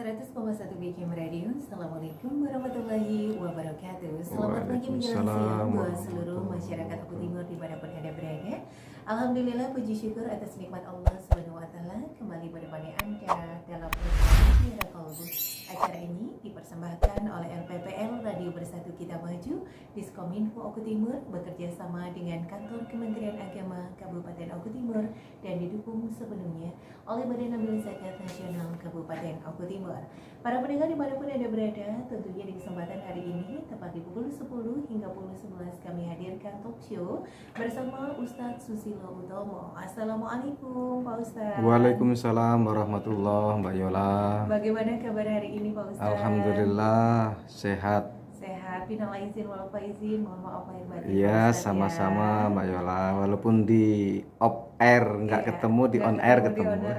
100,1 BKM Radio. Assalamualaikum warahmatullahi wabarakatuh. Selamat pagi menjelang Waalaikumsalam siang buat warahmatullahi seluruh masyarakat Oku wabarakatuh. Timur dimanapun Anda berada. Alhamdulillah, puji syukur atas nikmat Allah Subhanahu wa taala kembali menemani Anda dalam program Miracle Book. Acara ini dipersembahkan oleh LPPL Radio Bersatu Kita Maju, Diskominfo Oku Timur bekerja sama dengan Kantor Kementerian Agama Kabupaten Oku Timur dan didukung sepenuhnya oleh Badan Amil Zakat Nasional Kabupaten Oku Timur. Para pendengar dimanapun Anda berada, tentunya di kesempatan hari ini tepat di pukul 10 hingga pukul 11 kami hadirkan talk show bersama Ustadz Susilo Utomo. Assalamualaikum Pak Ustadz. Waalaikumsalam warahmatullahi Mbak Yola. Bagaimana kabar hari ini Pak Ustadz? Alhamdulillah sehat. Sehat, minal aizin wal faizin, mohon maaf lahir batin. Iya, sama-sama Mbak Yola. Walaupun di off air nggak ketemu, di on air ketemu.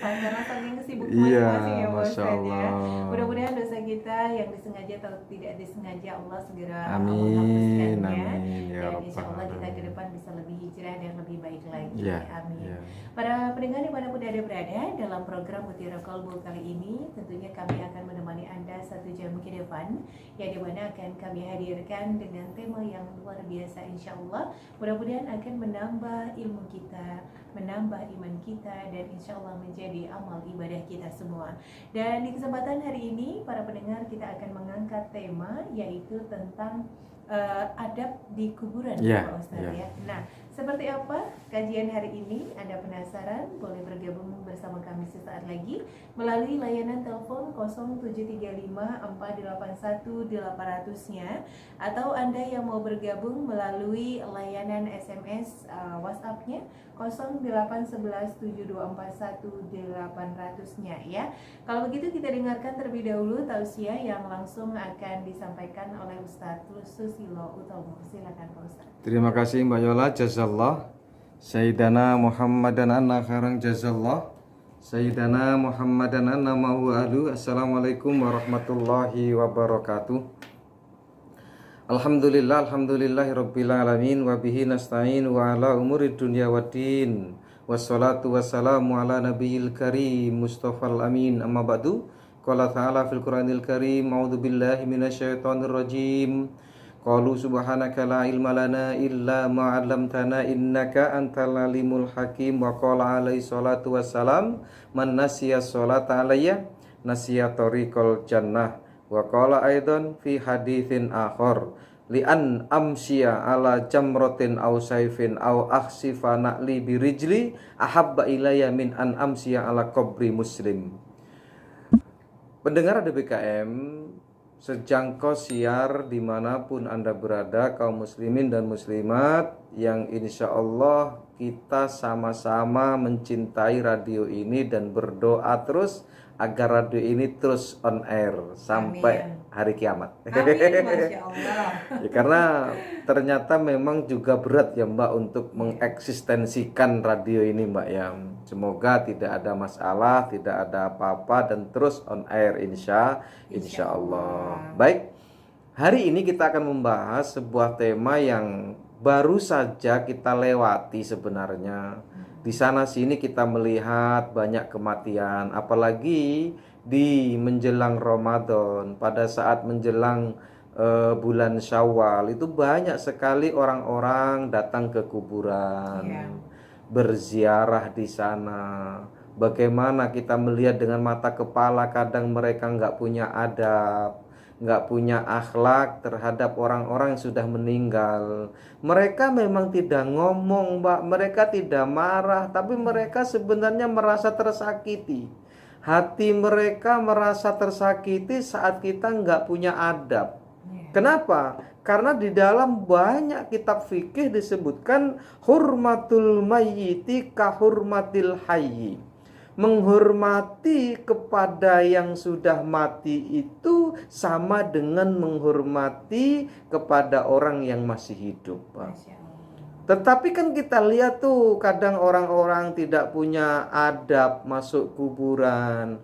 Karena saking sibuk Iya, masing-masing ya Pak Masya Ustadz ya. Allah. Mudah-mudahan dosa kita yang disengaja atau tidak disengaja Allah segera Amin, menghapuskannya. amin, ya Dan Rabbal insya Allah kita ke Alamin. depan bisa lebih hijrah dan lebih baik lagi. Iya, Amin. iya. Para pendengar dimanapun Anda berada, dalam program Mutiara Kolbu kali ini tentunya kami akan menemani Anda 1 jam ke depan, yang dimana akan kami hadirkan dengan tema yang luar biasa insya Allah. Mudah-mudahan akan menambah ilmu kita, menambah iman kita, dan insya Allah menjadi amal ibadah kita semua. Dan di kesempatan hari ini para pendengar, kita akan mengangkat tema yaitu tentang adab di kuburan, Ya, Pak Ustadz ya. ya. Nah, seperti apa kajian hari ini? Anda penasaran? Boleh bergabung bersama kami sesaat lagi melalui layanan telepon 0735481800-nya, atau Anda yang mau bergabung melalui layanan SMS WhatsApp-nya 08117241-800-nya ya. Kalau begitu kita dengarkan terlebih dahulu tausiah yang langsung akan disampaikan oleh Ustadz Susilo Utomo. Silakan Pak Ustadz. Terima kasih Mbak Yola, jazallah. Sayyidana Muhammadan anna khairang jazallah. Sayyidana Muhammadan anna ma'hu ahlu. Assalamualaikum warahmatullahi wabarakatuh. Alhamdulillah, alhamdulillahi rabbil alamin, wa bihi nasta'in wa ala umuri dunya waddin. Wassalatu wassalamu ala nabiyil karim Mustafal amin, amma ba'du. Qala ta'ala fil Qur'anil karim, a'udzu billahi minasyaitonir rajim. Qalu subhanaka la ilma lana illa ma 'allamtana innaka antal alimul hakim. Wa qala alaihi salatu wassalam, man nasiya sholata alayya nasiya tariqal jannah. Wa qala aidan fi haditsin akhar, li an amshiya ala jamratin aw sayfin aw akhsifa na'li birijli ahabba ilayya min an amshiya ala qabri muslim. Pendengar ADBKM, sejangkau siar dimanapun Anda berada, kaum muslimin dan muslimat, yang insya Allah kita sama-sama mencintai radio ini dan berdoa terus agar radio ini terus on air sampai Amin. hari kiamat. Amin, Masya Allah. Ya, karena ternyata memang juga berat ya Mbak untuk mengeksistensikan radio ini Mbak ya. Semoga tidak ada masalah, tidak ada apa-apa dan terus on air insya Allah. Baik, hari ini kita akan membahas sebuah tema yang baru saja kita lewati sebenarnya. Di sana sini kita melihat banyak kematian, apalagi di menjelang Ramadan, pada saat menjelang bulan Syawal itu banyak sekali orang-orang datang ke kuburan, berziarah di sana. Bagaimana kita melihat dengan mata kepala, kadang mereka nggak punya adab, nggak punya akhlak terhadap orang-orang yang sudah meninggal. Mereka memang tidak ngomong Mbak, mereka tidak marah, tapi mereka sebenarnya merasa tersakiti. Hati mereka merasa tersakiti saat kita nggak punya adab. Kenapa? Karena di dalam banyak kitab fikih disebutkan hurmatul mayyiti kahurmatil hayyi. Menghormati kepada yang sudah mati itu sama dengan menghormati kepada orang yang masih hidup, Pak. Tetapi kan kita lihat tuh kadang orang-orang tidak punya adab masuk kuburan.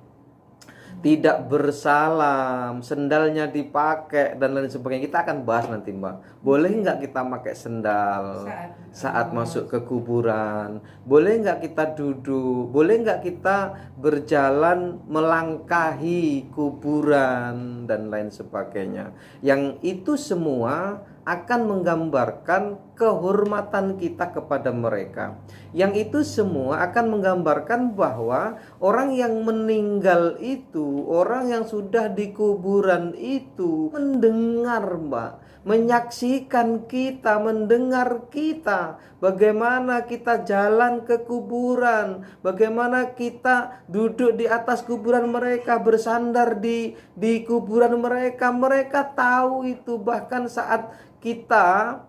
tidak bersalam, sendalnya dipakai dan lain sebagainya. Kita akan bahas nanti, Mbak. Boleh nggak kita pakai sendal saat masuk ke kuburan? Boleh nggak kita duduk? Boleh nggak kita berjalan melangkahi kuburan dan lain sebagainya? Yang itu semua akan menggambarkan kehormatan kita kepada mereka. Yang itu semua akan menggambarkan bahwa orang yang meninggal itu, orang yang sudah di kuburan itu mendengar, Mbak, menyaksikan kita, mendengar kita, bagaimana kita jalan ke kuburan, bagaimana kita duduk di atas kuburan mereka, bersandar di kuburan mereka. Mereka tahu itu, bahkan saat kita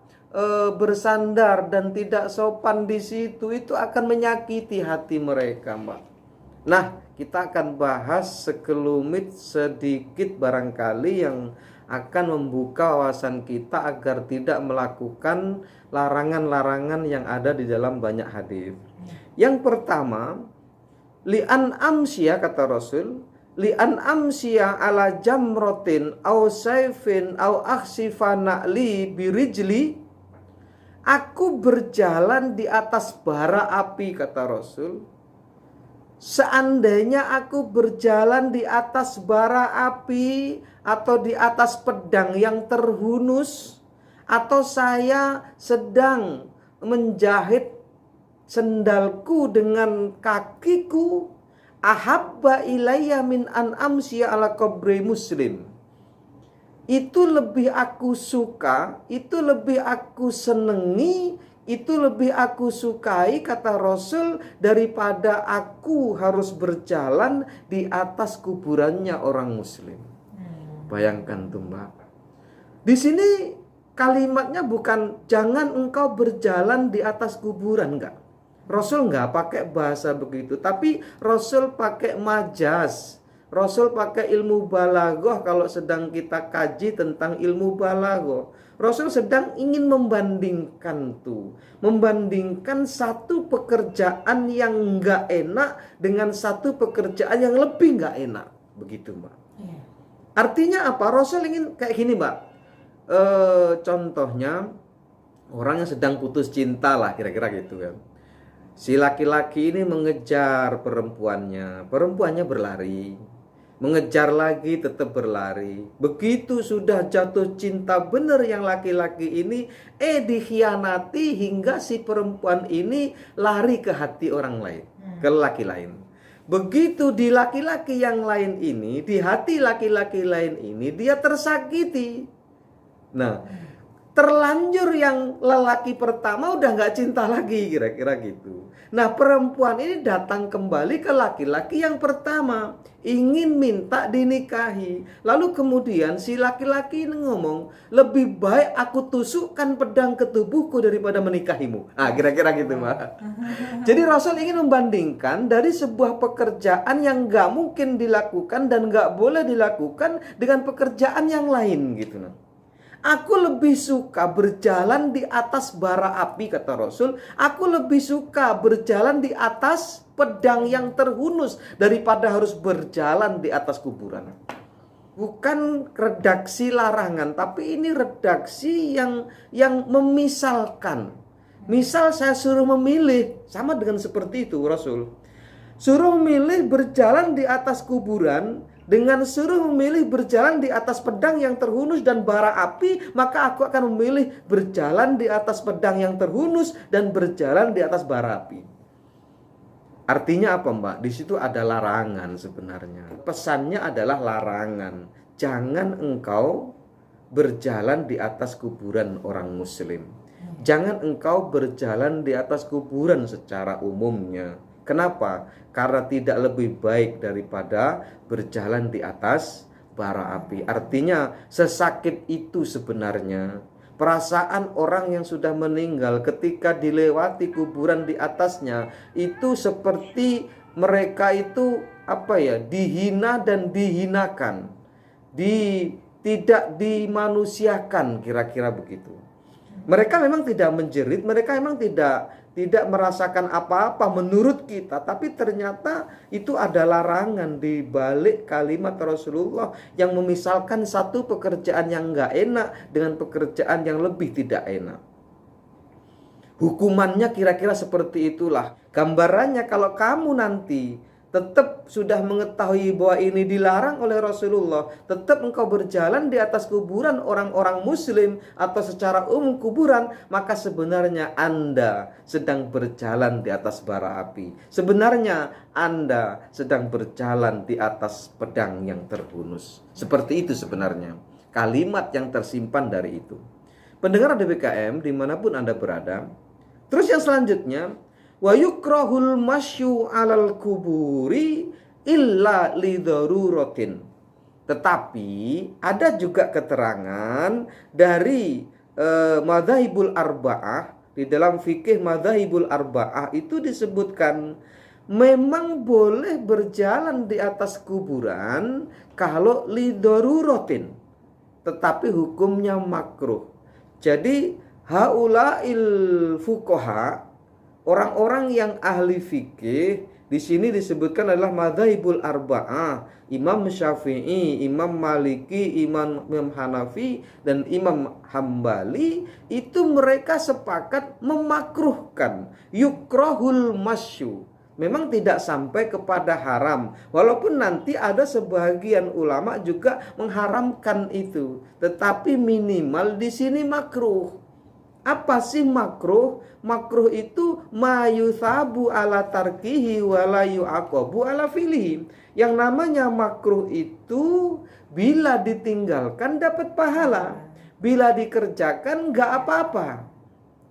bersandar dan tidak sopan di situ, itu akan menyakiti hati mereka, Mbak. Nah, kita akan bahas sekelumit sedikit barangkali yang akan membuka wawasan kita agar tidak melakukan larangan-larangan yang ada di dalam banyak hadis. Yang pertama, li'an amsya, kata Rasul, li'an amsya ala jamrotin au saifin au akhsifana li birijli. Aku berjalan di atas bara api, kata Rasul. Seandainya aku berjalan di atas bara api atau di atas pedang yang terhunus, atau saya sedang menjahit sendalku dengan kakiku, ahabba ilayya min an amsya ala qabri muslim. Itu lebih aku suka, itu lebih aku senengi, itu lebih aku sukai, kata Rasul, daripada aku harus berjalan di atas kuburannya orang muslim. Bayangkan tuh, Mbak. Di sini kalimatnya bukan jangan engkau berjalan di atas kuburan, enggak. Rasul enggak pakai bahasa begitu, tapi Rasul pakai majas. Rasul pakai ilmu balaghah kalau sedang kita kaji tentang ilmu balaghah. Rasul sedang ingin membandingkan tuh. Membandingkan satu pekerjaan yang enggak enak dengan satu pekerjaan yang lebih enggak enak. Begitu, Mbak. Artinya apa? Rasul ingin kayak gini, Mbak. Contohnya orang yang sedang putus cinta lah, kira-kira gitu kan. Si laki-laki ini mengejar perempuannya. Perempuannya berlari. Mengejar lagi, tetap berlari. Begitu sudah jatuh cinta benar yang laki-laki ini, dikhianati hingga si perempuan ini lari ke hati orang lain, ke laki lain. Begitu di laki-laki yang lain ini, di hati laki-laki lain ini, dia tersakiti. Nah, terlanjur yang lelaki pertama udah nggak cinta lagi, kira-kira gitu. Nah, perempuan ini datang kembali ke laki-laki yang pertama, ingin minta dinikahi. Lalu kemudian si laki-laki ini ngomong, lebih baik aku tusukkan pedang ke tubuhku daripada menikahimu. Kira-kira gitu, Mbak. Jadi Rasul ingin membandingkan dari sebuah pekerjaan yang nggak mungkin dilakukan dan nggak boleh dilakukan dengan pekerjaan yang lain gitu. Aku lebih suka berjalan di atas bara api, kata Rasul. Aku lebih suka berjalan di atas pedang yang terhunus daripada harus berjalan di atas kuburan. Bukan redaksi larangan, tapi ini redaksi yang memisalkan. Misal saya suruh memilih, sama dengan seperti itu Rasul. Suruh memilih berjalan di atas kuburan dengan suruh memilih berjalan di atas pedang yang terhunus dan bara api, maka aku akan memilih berjalan di atas pedang yang terhunus dan berjalan di atas bara api. Artinya apa, Mbak? Di situ ada larangan sebenarnya. Pesannya adalah larangan. Jangan engkau berjalan di atas kuburan orang muslim. Jangan engkau berjalan di atas kuburan secara umumnya. Kenapa? Karena tidak lebih baik daripada berjalan di atas bara api. Artinya sesakit itu sebenarnya perasaan orang yang sudah meninggal ketika dilewati kuburan di atasnya, itu seperti mereka itu dihina dan dihinakan, tidak dimanusiakan, kira-kira begitu. Mereka memang tidak menjerit, mereka memang tidak merasakan apa-apa menurut kita, tapi ternyata itu ada larangan di balik kalimat Rasulullah yang memisalkan satu pekerjaan yang nggak enak dengan pekerjaan yang lebih tidak enak. Hukumannya kira-kira seperti itulah. Gambarannya kalau kamu nanti tetap sudah mengetahui bahwa ini dilarang oleh Rasulullah, tetap engkau berjalan di atas kuburan orang-orang muslim atau secara umum kuburan, maka sebenarnya Anda sedang berjalan di atas bara api. Sebenarnya Anda sedang berjalan di atas pedang yang terhunus. Seperti itu sebenarnya kalimat yang tersimpan dari itu. Pendengar DBKM dimanapun Anda berada. Terus yang selanjutnya, wa yukrahul masyu 'alal kuburi illa lidaruratin. Tetapi ada juga keterangan dari madzhabul arba'ah. Di dalam fikih madzhabul arba'ah itu disebutkan memang boleh berjalan di atas kuburan kalau lidaruratin, tetapi hukumnya makruh. Jadi haulail fuqaha, orang-orang yang ahli fikih di sini disebutkan adalah madzhabul arba'ah, Imam Syafi'i, Imam Maliki, Imam Hanafi dan Imam Hambali, itu mereka sepakat memakruhkan yukrahul masyu. Memang tidak sampai kepada haram, walaupun nanti ada sebagian ulama juga mengharamkan itu, tetapi minimal di sini makruh. Apa sih makruh? Makruh itu mayuthabu ala tarkihi wala yu'aqabu ala filihi. Yang namanya makruh itu bila ditinggalkan dapat pahala, bila dikerjakan nggak apa-apa.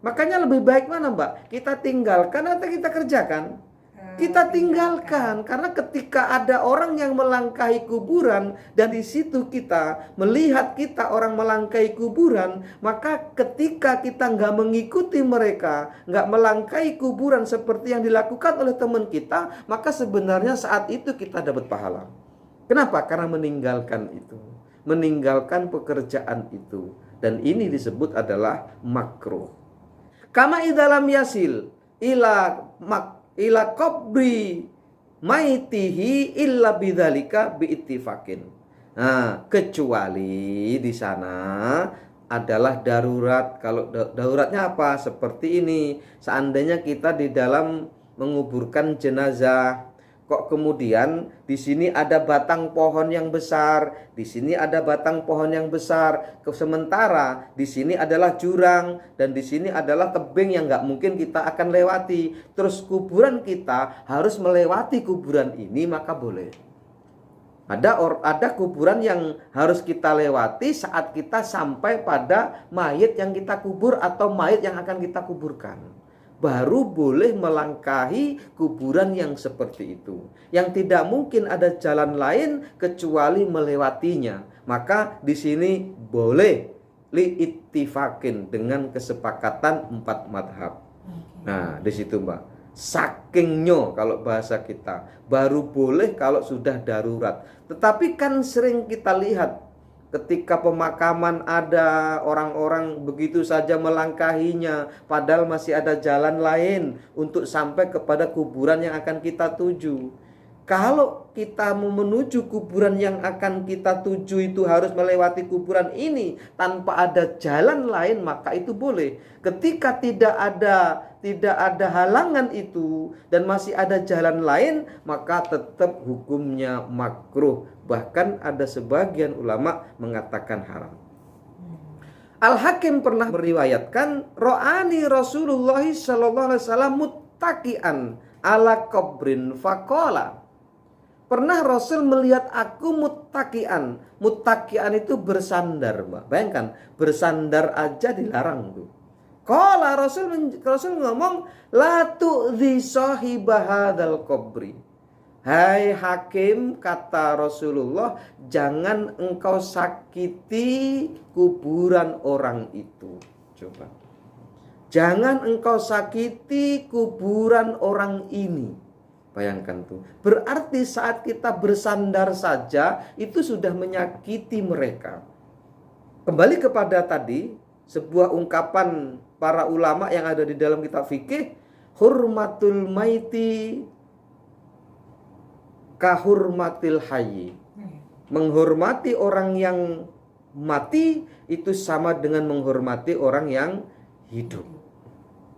Makanya lebih baik mana, Mbak? Kita tinggalkan atau kita kerjakan? Kita tinggalkan, karena ketika ada orang yang melangkahi kuburan dan di situ kita melihat kita orang melangkahi kuburan, maka ketika kita nggak mengikuti mereka, nggak melangkahi kuburan seperti yang dilakukan oleh teman kita, maka sebenarnya saat itu kita dapat pahala. Kenapa? Karena meninggalkan itu, meninggalkan pekerjaan itu, dan ini disebut adalah makruh. Kama idalam yasil ila qabri maitihi illa bidzalika biittifakin. Nah, kecuali di sana adalah darurat. Kalau daruratnya apa? Seperti ini. Seandainya kita di dalam menguburkan jenazah, kok kemudian di sini ada batang pohon yang besar, di sini ada batang pohon yang besar, sementara di sini adalah jurang dan di sini adalah tebing yang nggak mungkin kita akan lewati. Terus kuburan kita harus melewati kuburan ini, maka boleh. Ada kuburan yang harus kita lewati saat kita sampai pada mayit yang kita kubur atau mayit yang akan kita kuburkan. Baru boleh melangkahi kuburan yang seperti itu. Yang tidak mungkin ada jalan lain kecuali melewatinya. Maka di sini boleh liittifakin dengan kesepakatan 4 madhab. Nah, di situ, Mbak. Sakingnya kalau bahasa kita. Baru boleh kalau sudah darurat. Tetapi kan sering kita lihat ketika pemakaman ada orang-orang begitu saja melangkahinya, padahal masih ada jalan lain untuk sampai kepada kuburan yang akan kita tuju. Kalau kita mau menuju kuburan yang akan kita tuju itu harus melewati kuburan ini tanpa ada jalan lain, maka itu boleh. Ketika tidak ada halangan itu dan masih ada jalan lain, maka tetap hukumnya makruh. Bahkan ada sebagian ulama mengatakan haram. Al-Hakim pernah meriwayatkan, ro'ani Rasulullah sallallahu alaihi wasallam muttaqian ala qabrin faqala. Pernah Rasul melihat aku muttaqian. Muttaqian itu bersandar, Mbak. Bayangkan, bersandar aja dilarang tuh. Qala Rasul ngomong, la tu'dhi sahiba hadzal qabri. Hai Hakim, kata Rasulullah, jangan engkau sakiti kuburan orang itu. Coba. Jangan engkau sakiti kuburan orang ini. Bayangkan tuh. Berarti saat kita bersandar saja itu sudah menyakiti mereka. Kembali kepada tadi, sebuah ungkapan para ulama yang ada di dalam kitab fikih, hurmatul maiti kahurmatil hayyi. Menghormati orang yang mati itu sama dengan menghormati orang yang hidup.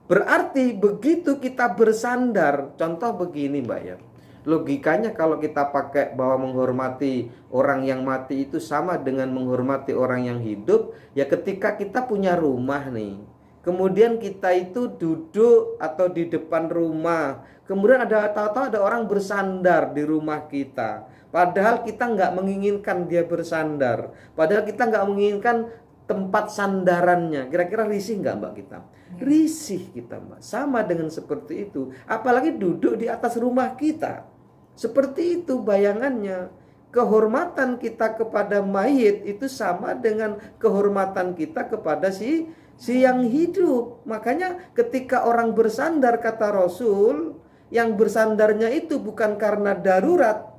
Berarti begitu kita bersandar, contoh begini Mbak ya. Logikanya kalau kita pakai bahwa menghormati orang yang mati itu sama dengan menghormati orang yang hidup, ya ketika kita punya rumah nih, kemudian kita itu duduk atau di depan rumah, kemudian tahu-tahu ada orang bersandar di rumah kita, padahal kita nggak menginginkan dia bersandar, padahal kita nggak menginginkan tempat sandarannya. Kira-kira risih nggak Mbak kita? Risih kita Mbak. Sama dengan seperti itu. Apalagi duduk di atas rumah kita. Seperti itu bayangannya. Kehormatan kita kepada mayit itu sama dengan kehormatan kita kepada si yang hidup. Makanya ketika orang bersandar, kata Rasul, yang bersandarnya itu bukan karena darurat.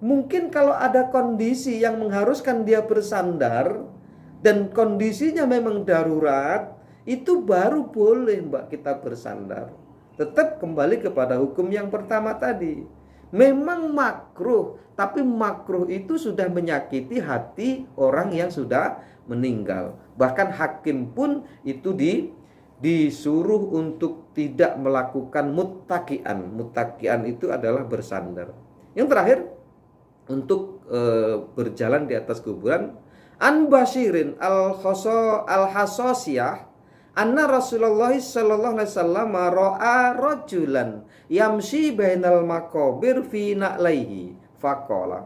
Mungkin kalau ada kondisi yang mengharuskan dia bersandar dan kondisinya memang darurat, itu baru boleh Mbak kita bersandar. Tetap kembali kepada hukum yang pertama tadi. Memang makruh, tapi makruh itu sudah menyakiti hati orang yang sudah meninggal. Bahkan hakim pun itu disuruh untuk tidak melakukan muttaqian. Muttaqian itu adalah bersandar. Yang terakhir, untuk berjalan di atas kuburan. An Bashirin al-Hasosiyah anna Rasulullah sallallahu alaihi wasallam ra'a rajulan yamshi bainal maqabir fi na'laihi faqala.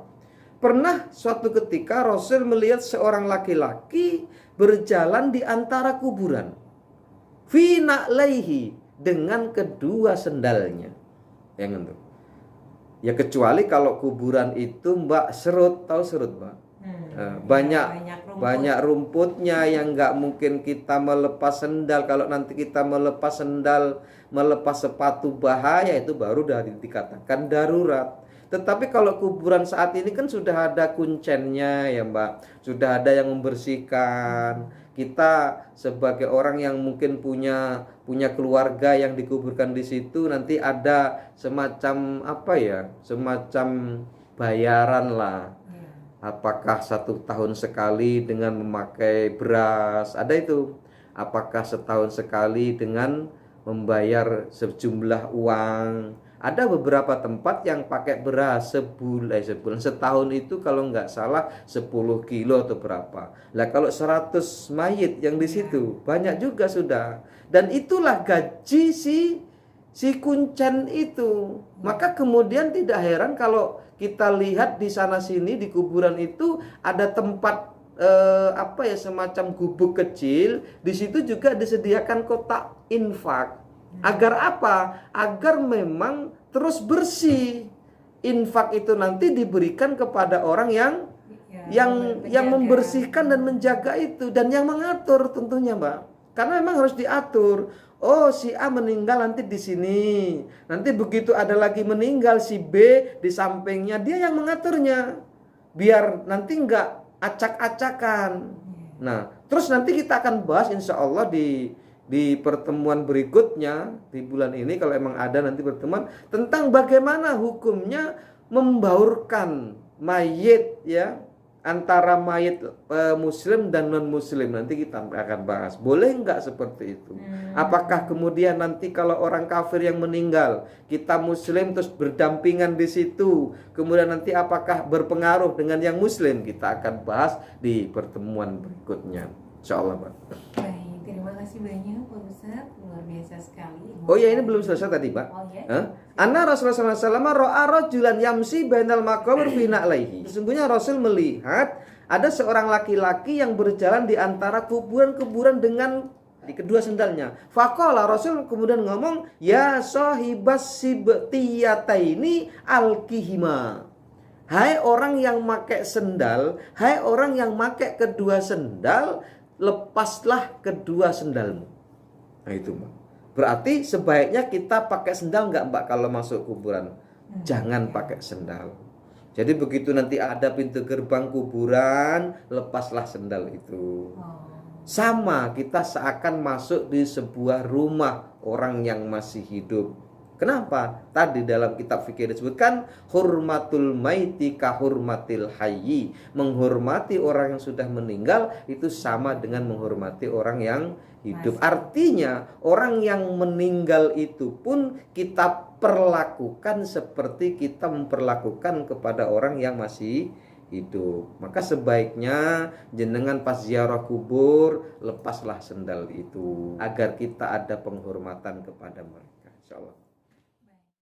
Pernah suatu ketika Rasul melihat seorang laki-laki berjalan di antara kuburan fi na'laihi, dengan kedua sendalnya. Yang itu. Ya kecuali kalau kuburan itu Mbak serut, tahu serut Mbak? Banyak rumputnya yang nggak mungkin kita melepas sendal. Kalau nanti kita melepas sendal, melepas sepatu bahaya, itu baru dikatakan darurat. Tetapi kalau kuburan saat ini kan sudah ada kuncennya ya Mbak, sudah ada yang membersihkan. Kita sebagai orang yang mungkin punya keluarga yang dikuburkan di situ, nanti ada semacam semacam bayaran lah. Apakah 1 tahun sekali dengan memakai beras, ada itu. Apakah setahun sekali dengan membayar sejumlah uang. Ada beberapa tempat yang pakai beras sebulan, setahun itu kalau nggak salah 10 kilo atau berapa. Lah kalau 100 mayit yang di situ banyak juga sudah. Dan itulah gaji si kuncen itu. Maka kemudian tidak heran kalau kita lihat di sana sini di kuburan itu ada tempat semacam gubuk kecil. Di situ juga disediakan kotak infak. Agar apa? Agar memang terus bersih. Infak itu nanti diberikan kepada orang yang membersihkan dan menjaga itu, dan yang mengatur tentunya Mbak. Karena memang harus diatur. Oh, si A meninggal nanti di sini. Nanti begitu ada lagi meninggal si B di sampingnya, dia yang mengaturnya. Biar nanti enggak acak-acakan. Nah, terus nanti kita akan bahas insya Allah di pertemuan berikutnya di bulan ini, kalau emang ada nanti pertemuan, tentang bagaimana hukumnya membaurkan mayit ya, antara mayit muslim dan non muslim. Nanti kita akan bahas boleh nggak seperti itu. Apakah kemudian nanti kalau orang kafir yang meninggal, kita muslim terus berdampingan di situ, kemudian nanti apakah berpengaruh dengan yang muslim? Kita akan bahas di pertemuan berikutnya insya Allah Pak. Baik, terima kasih banyak Pak Ustaz, luar biasa sekali. Oh ya, ini belum selesai tadi Pak. Oh ya. Anna Rasulullah SAW ra'a rajulan yamsi bainal maqabir fi na'laihi. Sesungguhnya Rasul melihat ada seorang laki-laki yang berjalan di antara kuburan-kuburan dengan di kedua sendalnya. Faqala, Rasul kemudian ngomong, ya sahibas sibtiyataini alkihima. Hai orang yang pakai sendal, hai orang yang pakai kedua sendal, lepaslah kedua sendalmu. Nah itu Mbak. Berarti sebaiknya kita pakai sendal nggak Mbak kalau masuk kuburan? Jangan pakai sendal. Jadi begitu nanti ada pintu gerbang kuburan, lepaslah sendal itu. sama kita seakan masuk di sebuah rumah orang yang masih hidup. Kenapa? Tadi dalam kitab fikih disebutkan hurmatul maiti ka hurmatil hayyi. Menghormati orang yang sudah meninggal itu sama dengan menghormati orang yang hidup. Artinya orang yang meninggal itu pun kita perlakukan seperti kita memperlakukan kepada orang yang masih hidup. Maka sebaiknya jenengan pas ziarah kubur lepaslah sendal itu agar kita ada penghormatan kepada mereka, insyaallah.